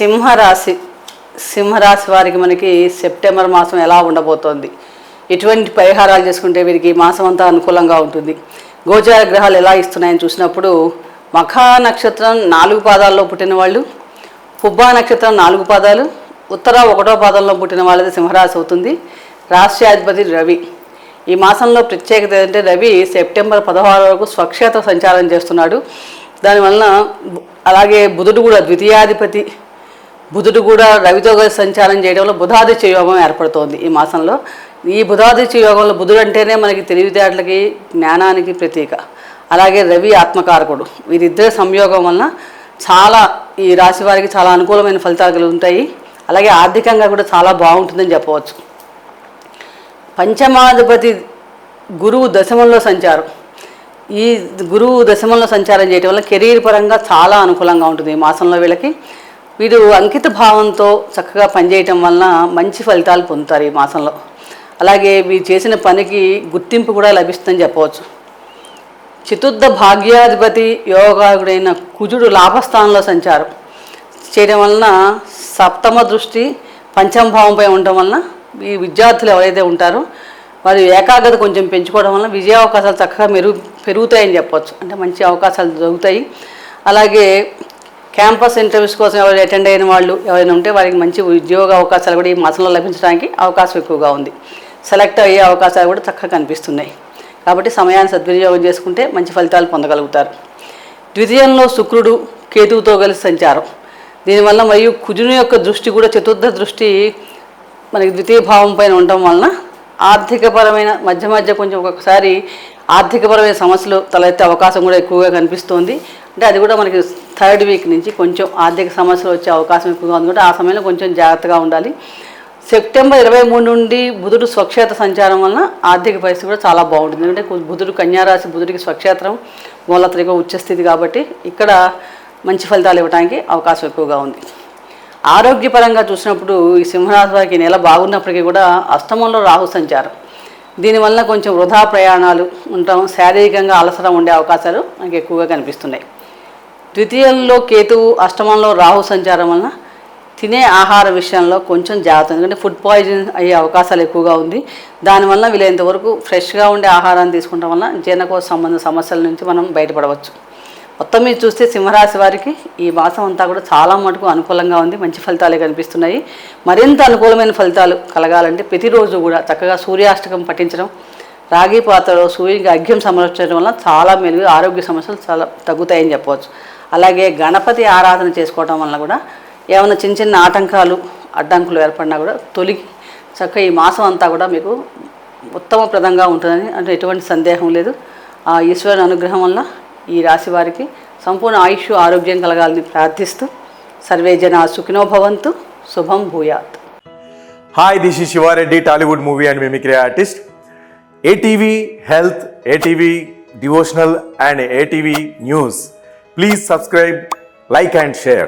సింహరాశి సింహరాశి వారికి మనకి సెప్టెంబర్ మాసం ఎలా ఉండబోతోంది, ఎటువంటి పరిహారాలు చేసుకుంటే వీరికి మాసం అంతా అనుకూలంగా ఉంటుంది, గోచార గ్రహాలు ఎలా ఇస్తున్నాయని చూసినప్పుడు మఖా నక్షత్రం 4 పాదాల్లో పుట్టిన వాళ్ళు, పుబ్బా నక్షత్రం 4 పాదాలు, ఉత్తర 1వ పాదంలో పుట్టిన వాళ్ళది సింహరాశి అవుతుంది. రాష్ట్రాధిపతి రవి. ఈ మాసంలో ప్రత్యేకత ఏంటంటే రవి సెప్టెంబర్ 16 వరకు స్వక్షేత్ర సంచారం చేస్తున్నాడు. దానివలన అలాగే బుధుడు కూడా ద్వితీయాధిపతి బుధుడు కూడా రవితో కలిసి సంచారం చేయడంలో బుధాదిత్య యోగం ఏర్పడుతోంది ఈ మాసంలో. ఈ బుధాదిత్య యోగంలో బుధుడు అంటేనే మనకి తెలివితేటలకి జ్ఞానానికి ప్రతీక. అలాగే రవి ఆత్మకారకుడు. వీరిద్దరి సంయోగం వలన చాలా ఈ రాశి వారికి చాలా అనుకూలమైన ఫలితాలు కలుగుతాయి. అలాగే ఆర్థికంగా కూడా చాలా బాగుంటుందని చెప్పవచ్చు. పంచమాధిపతి గురువు దశమంలో సంచారం. ఈ గురువు దశమంలో సంచారం చేయడం వల్ల కెరీర్ పరంగా చాలా అనుకూలంగా ఉంటుంది ఈ మాసంలో. వీరు అంకిత భావంతో చక్కగా పనిచేయటం వలన మంచి ఫలితాలు పొందుతారు ఈ మాసంలో. అలాగే వీరు చేసిన పనికి గుర్తింపు కూడా లభిస్తుందని చెప్పవచ్చు. చతుర్థ భాగ్యాధిపతి యోగాగుడైన కుజుడు లాభస్థానంలో సంచారం చేయడం వలన సప్తమ దృష్టి పంచమ భావంపై ఉండటం వలన ఈ విద్యార్థులు ఎవరైతే ఉంటారో వారి ఏకాగ్రత కొంచెం పెంచుకోవడం వలన విజయ అవకాశాలు చక్కగా పెరుగుతాయని చెప్పవచ్చు. అంటే మంచి అవకాశాలు దొరుకుతాయి. అలాగే క్యాంపస్ ఇంటర్వ్యూస్ కోసం ఎవరు అటెండ్ అయిన వాళ్ళు ఎవరైనా ఉంటే వారికి మంచి ఉద్యోగ అవకాశాలు కూడా ఈ మాసంలో లభించడానికి అవకాశం ఎక్కువగా ఉంది. సెలెక్ట్ అయ్యే అవకాశాలు కూడా చక్కగా కనిపిస్తున్నాయి. కాబట్టి సమయాన్ని సద్వినియోగం చేసుకుంటే మంచి ఫలితాలు పొందగలుగుతారు. ద్వితీయంలో శుక్రుడు కేతువుతో కలిసి సంచారం. దీనివల్ల మరియు కుజుని యొక్క దృష్టి కూడా చతుర్థ దృష్టి మనకి ద్వితీయ భావం పైన ఉండటం వలన ఆర్థికపరమైన మధ్య కొంచెం ఒక్కొక్కసారి ఆర్థికపరమైన సమస్యలు తలెత్తే అవకాశం కూడా ఎక్కువగా కనిపిస్తోంది. అంటే అది కూడా మనకి 3rd వీక్ నుంచి కొంచెం ఆర్థిక సమస్యలు వచ్చే అవకాశం ఎక్కువగా ఉంది. ఆ సమయంలో కొంచెం జాగ్రత్తగా ఉండాలి. సెప్టెంబర్ 23 నుండి బుధుడు స్వక్షేత్ర సంచారం వలన ఆర్థిక పరిస్థితి కూడా చాలా బాగుంటుంది. ఎందుకంటే బుధుడు కన్యారాశి, బుధుడికి స్వక్షేత్రం మూలత్రిక ఉచ్చస్థితి కాబట్టి ఇక్కడ మంచి ఫలితాలు ఇవ్వడానికి అవకాశం ఎక్కువగా ఉంది. ఆరోగ్యపరంగా చూసినప్పుడు ఈ సింహరాశి వారికి నెల బాగున్నప్పటికీ కూడా అష్టమంలో రాహు సంచారం. దీనివల్ల కొంచెం వృధా ప్రయాణాలు ఉండటం, శారీరకంగా అలసట ఉండే అవకాశాలు మనకి ఎక్కువగా కనిపిస్తున్నాయి. ద్వితీయంలో కేతువు, అష్టమంలో రాహు సంచారం వలన తినే ఆహార విషయంలో కొంచెం జాగ్రత్త. ఎందుకంటే ఫుడ్ పాయిజన్ అయ్యే అవకాశాలు ఎక్కువగా ఉంది. దానివల్ల వీలైనంతవరకు ఫ్రెష్గా ఉండే ఆహారాన్ని తీసుకోవడం వల్ల జీర్ణకోశ సంబంధ సమస్యల నుంచి మనం బయటపడవచ్చు. మొత్తం మీద చూస్తే సింహరాశి వారికి ఈ మాసం అంతా కూడా చాలా మటుకు అనుకూలంగా ఉంది. మంచి ఫలితాలే కనిపిస్తున్నాయి. మరింత అనుకూలమైన ఫలితాలు కలగాలంటే ప్రతిరోజు కూడా చక్కగా సూర్యాష్టకం పఠించడం, రాగి పాత్రలో సూర్యునికి అర్ఘ్యం సమర్పించడం వల్ల చాలా మెరుగు ఆరోగ్య సమస్యలు చాలా తగ్గుతాయని చెప్పవచ్చు. అలాగే గణపతి ఆరాధన చేసుకోవడం వల్ల కూడా ఏమైనా చిన్న ఆటంకాలు అడ్డంకులు ఏర్పడినా కూడా తొలగి చక్కగా ఈ మాసం అంతా కూడా మీకు ఉత్తమప్రదంగా ఉంటుందని అంటే ఎటువంటి సందేహం లేదు. ఆ ఈశ్వరుని అనుగ్రహం వల్ల ఈ రాశి వారికి సంపూర్ణ ఆయుష్ ఆరోగ్యం కలగాలని ప్రార్థిస్తూ సర్వే జనా సుఖినో భవంతు. శుభం భూయాత్. Hi, this is Shiva Reddy, Tollywood movie and mimicry artist. ATV Health, ATV Devotional and ATV News. Please subscribe, like and share.